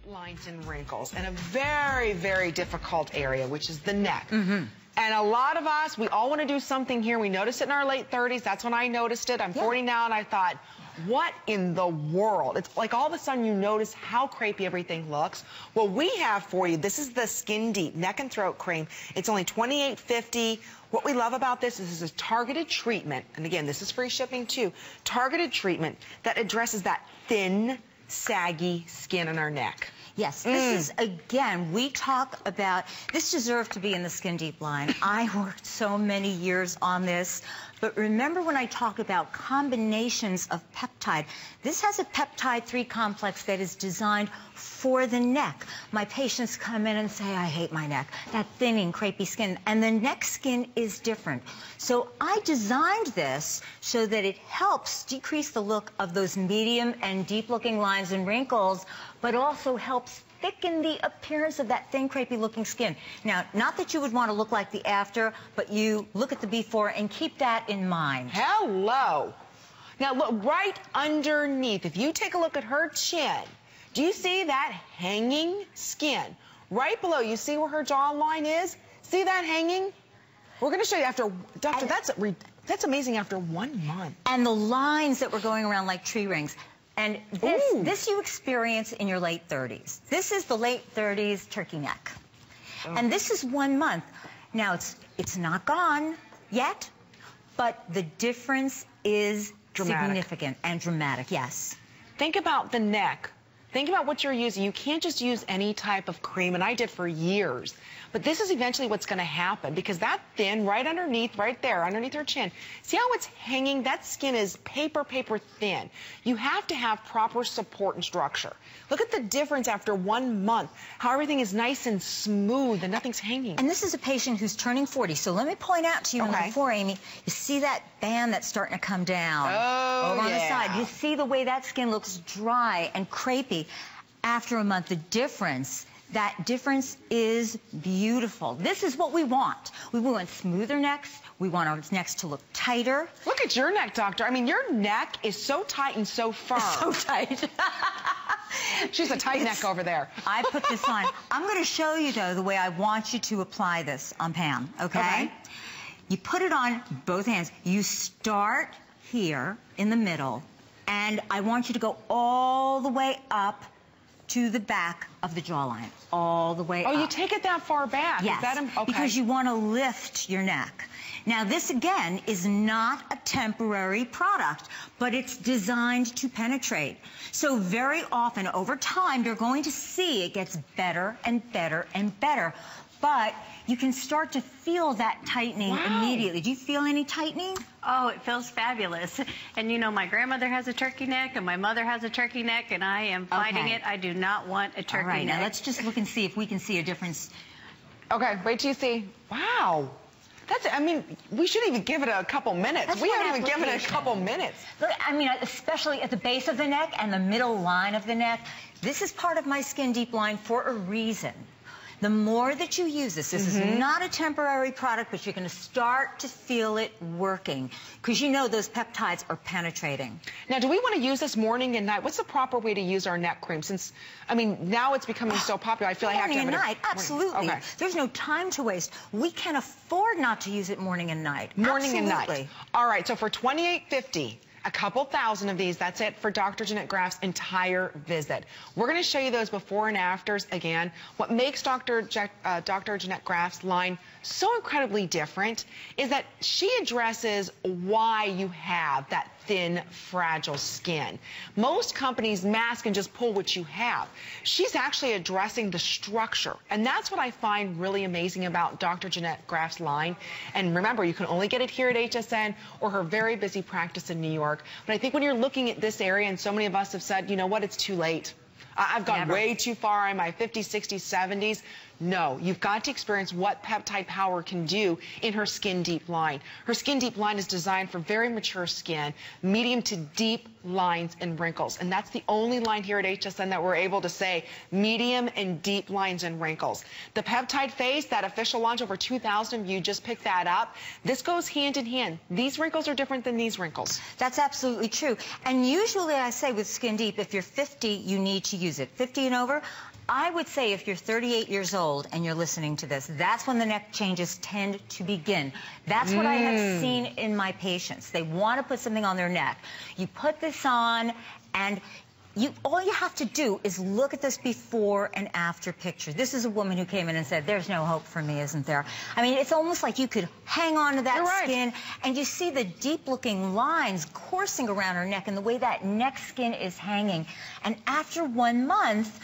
lines and wrinkles in a very, very difficult area, which is the neck. And a lot of us, we all want to do something here. We noticed it in our late 30s. That's when I noticed it. I'm 40 now, and I thought, what in the world? It's like all of a sudden you notice how crepey everything looks. Well, we have for you, this is the Skin Deep Neck and Throat Cream. It's only $28.50. What we love about this is this is a targeted treatment. And again, this is free shipping too. Targeted treatment that addresses that thin, saggy skin on our neck. Yes, this is, again, we talk about, this deserved to be in the Skin Deep line. I worked so many years on this, but remember when I talk about combinations of peptide, this has a peptide 3 complex that is designed for the neck. My patients come in and say, I hate my neck, that thinning, crepey skin, and the neck skin is different. So I designed this so that it helps decrease the look of those medium and deep-looking lines and wrinkles, but also helps thicken the appearance of that thin, crepey-looking skin. Now, not that you would want to look like the after, but you look at the before and keep that in mind. Hello. Now, look right underneath. If you take a look at her chin, do you see that hanging skin? Right below, you see where her jawline is? See that hanging? We're going to show you after, Doctor, that's amazing after 1 month. And the lines that were going around like tree rings. And this you experience in your late 30s. This is the late 30s turkey neck. And this is 1 month. Now, it's not gone yet, but the difference is significant and dramatic, yes. Think about the neck. Think about what you're using. You can't just use any type of cream, and I did for years. But this is eventually what's going to happen, because that thin, right underneath, right there, underneath her chin, see how it's hanging? That skin is paper thin. You have to have proper support and structure. Look at the difference after 1 month, how everything is nice and smooth and nothing's hanging. And this is a patient who's turning 40, so let me point out to you before, Amy, you see that band that's starting to come down over on the side. You see the way that skin looks dry and crepey after a month. The difference, that difference is beautiful. This is what we want. We want smoother necks. We want our necks to look tighter. Look at your neck, Doctor. I mean, your neck is so tight and so firm. So tight. She's a tight neck over there. I put this on. I'm going to show you, though, the way I want you to apply this on Pam, okay? You put it on both hands. You start here in the middle, and I want you to go all the way up to the back of the jawline, all the way up. Oh, you take it that far back? Yes, is that because you want to lift your neck. Now, this, again, is not a temporary product, but it's designed to penetrate. So very often, over time, you're going to see it gets better and better and better. But you can start to feel that tightening immediately. Do you feel any tightening? Oh, it feels fabulous. And you know, my grandmother has a turkey neck and my mother has a turkey neck, and I am fighting it. I do not want a turkey neck. Now let's just look and see if we can see a difference. Okay, wait till you see. Wow. That's, I mean, we shouldn't even give it a couple minutes. We haven't even given it a couple minutes. Look, I mean, especially at the base of the neck and the middle line of the neck. This is part of my Skin Deep line for a reason. The more that you use this is not a temporary product, but you're going to start to feel it working, because you know those peptides are penetrating. Now, do we want to use this morning and night? What's the proper way to use our neck cream? Since, I mean, now it's becoming so popular, I feel I have to have it. Morning and night, absolutely. Okay. There's no time to waste. We can afford not to use it morning and night. Morning and night. All right, so for $28.50, a couple thousand of these, that's it for Dr. Jeannette Graf's entire visit. We're going to show you those before and afters again. What makes Dr. Jeannette Graf's line so incredibly different is that she addresses why you have that thin, fragile skin. Most companies mask and just pull what you have. She's actually addressing the structure, and that's what I find really amazing about Dr. Jeannette Graf's line. And remember, you can only get it here at HSN or her very busy practice in New York. But I think when you're looking at this area, and so many of us have said, you know what, it's too late. I've gone way too far in my 50s, 60s, 70s. No, you've got to experience what peptide power can do in her Skin Deep line. Her Skin Deep line is designed for very mature skin, medium to deep lines and wrinkles. And that's the only line here at HSN that we're able to say medium and deep lines and wrinkles. The peptide phase, that official launch, over 2,000 of you just picked that up. This goes hand in hand. These wrinkles are different than these wrinkles. That's absolutely true. And usually I say with Skin Deep, if you're 50, you need to use it, 50 and over. I would say if you're 38 years old and you're listening to this, that's when the neck changes tend to begin. That's what I have seen in my patients. They want to put something on their neck. You put this on, and all you have to do is look at this before and after picture. This is a woman who came in and said, there's no hope for me, isn't there? I mean, it's almost like you could hang on to that skin, and you see the deep-looking lines coursing around her neck and the way that neck skin is hanging. And after 1 month,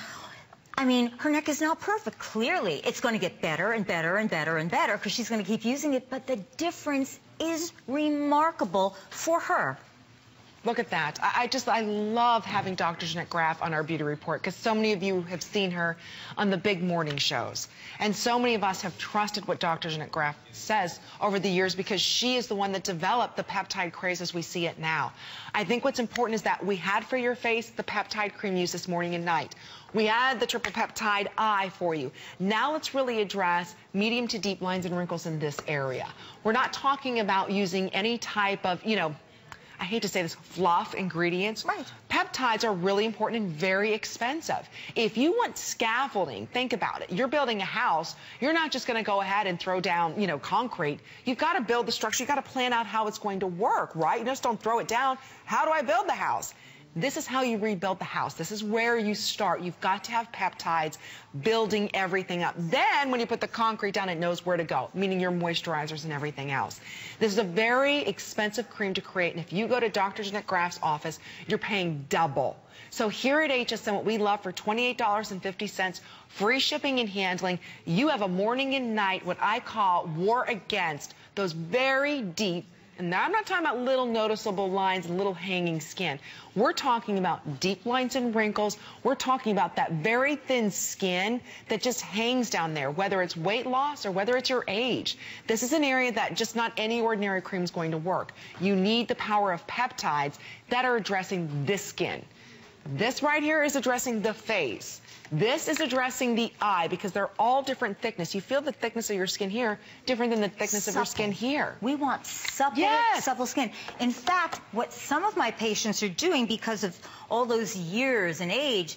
I mean, her neck is now perfect. Clearly, it's going to get better and better and better and better because she's going to keep using it, but the difference is remarkable for her. Look at that. I love having Dr. Jeannette Graf on our beauty report because so many of you have seen her on the big morning shows. And so many of us have trusted what Dr. Jeannette Graf says over the years because she is the one that developed the peptide craze as we see it now. I think what's important is that we had for your face the peptide cream used this morning and night. We had the triple peptide eye for you. Now let's really address medium to deep lines and wrinkles in this area. We're not talking about using any type of, I hate to say this, fluff ingredients. Right. Peptides are really important and very expensive. If you want scaffolding, think about it. You're building a house. You're not just going to go ahead and throw down, concrete. You've got to build the structure. You've got to plan out how it's going to work, right? You just don't throw it down. How do I build the house? This is how you rebuild the house. This is where you start. You've got to have peptides building everything up. Then when you put the concrete down, it knows where to go, meaning your moisturizers and everything else. This is a very expensive cream to create, and if you go to Dr. Jeannette Graf's office, you're paying double. So here at HSN, what we love for $28.50, free shipping and handling, you have a morning and night, what I call war against those very deep, and now I'm not talking about little noticeable lines and little hanging skin. We're talking about deep lines and wrinkles. We're talking about that very thin skin that just hangs down there, whether it's weight loss or whether it's your age. This is an area that just not any ordinary cream is going to work. You need the power of peptides that are addressing this skin. This right here is addressing the face. This is addressing the eye because they're all different thickness. You feel the thickness of your skin here different than the thickness of your skin here. We want supple, supple skin. In fact, what some of my patients are doing because of all those years and age,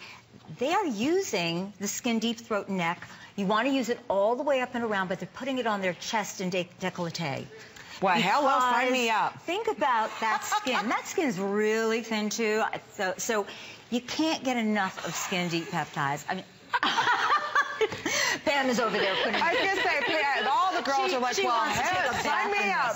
they are using the Skin Deep Throat and Neck. You want to use it all the way up and around, but they're putting it on their chest and décolleté. Well, hello, sign me up. Think about that skin. That skin's really thin, too. So you can't get enough of Skin Deep peptides. I mean, Pam is over there putting... I was going to say, Pam, all the girls are like, well, hey, sign me up.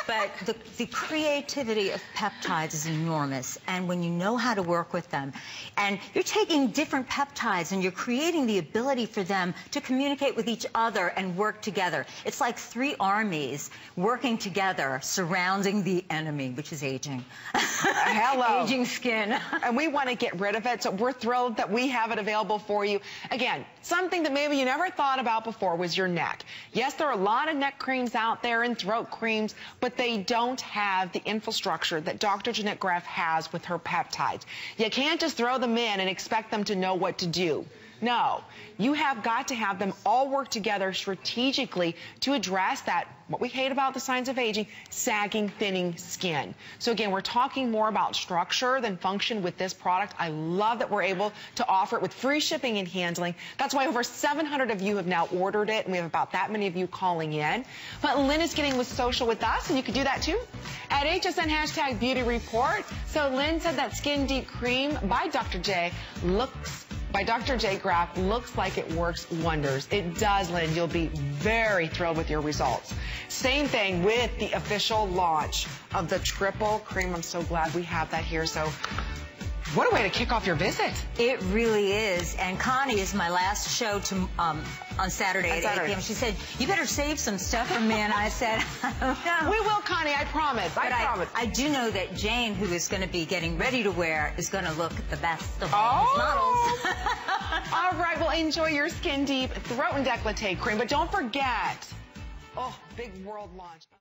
But the creativity of peptides is enormous. And when you know how to work with them, and you're taking different peptides and you're creating the ability for them to communicate with each other and work together. It's like 3 armies working together, surrounding the enemy, which is aging. Hello. Aging skin. And we want to get rid of it, so we're thrilled that we have it available for you. Again, something that maybe you never thought about before was your neck. Yes, there are a lot of neck creams out there and throat creams, but they don't have the infrastructure that Dr. Jeannette Graf has with her peptides. You can't just throw them in and expect them to know what to do. No, you have got to have them all work together strategically to address that, what we hate about the signs of aging, sagging, thinning skin. So again, we're talking more about structure than function with this product. I love that we're able to offer it with free shipping and handling. That's why over 700 of you have now ordered it, and we have about that many of you calling in. But Lynn is getting with social with us, and you can do that too at HSN #BeautyReport. So Lynn said that Skin Deep Cream by Dr. J Graf looks like it works wonders. It does, Lynn. You'll be very thrilled with your results. Same thing with the official launch of the triple cream. I'm so glad we have that here. So what a way to kick off your visit. It really is. And Connie is my last show on Saturday at 8 p.m. She said, you better save some stuff for me. And I said, I don't know. We will, Connie. I promise. I promise. I do know that Jane, who is going to be getting ready to wear, is going to look the best of all these models. All right. Well, enjoy your Skin Deep Throat and Décolleté Cream. But don't forget, big world launch.